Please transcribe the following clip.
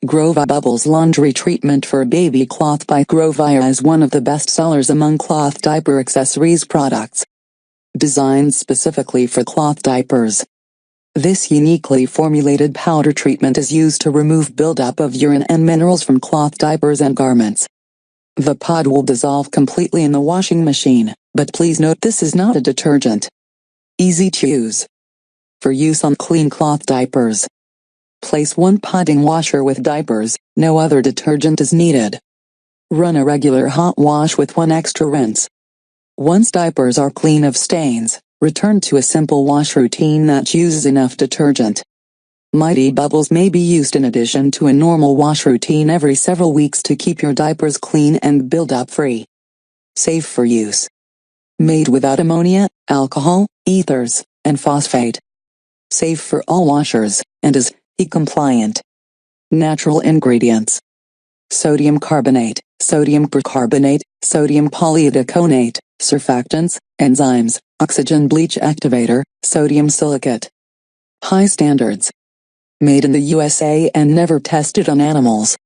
GroVia Bubbles Laundry Treatment for Baby Cloth by GroVia is one of the best sellers among cloth diaper accessories products. Designed specifically for cloth diapers. This uniquely formulated powder treatment is used to remove buildup of urine and minerals from cloth diapers and garments. The pod will dissolve completely in the washing machine, but please note this is not a detergent. Easy to use. For use on clean cloth diapers. Place one podding washer with diapers, no other detergent is needed. Run a regular hot wash with one extra rinse. Once diapers are clean of stains, return to a simple wash routine that uses enough detergent. Mighty Bubbles may be used in addition to a normal wash routine every several weeks to keep your diapers clean and buildup-free. Safe for use. Made without ammonia, alcohol, ethers, and phosphate. Safe for all washers, and is compliant. Natural ingredients: sodium carbonate, sodium percarbonate, sodium polyitaconate, surfactants, enzymes, oxygen bleach activator, sodium silicate. High standards. Made in the USA and never tested on animals.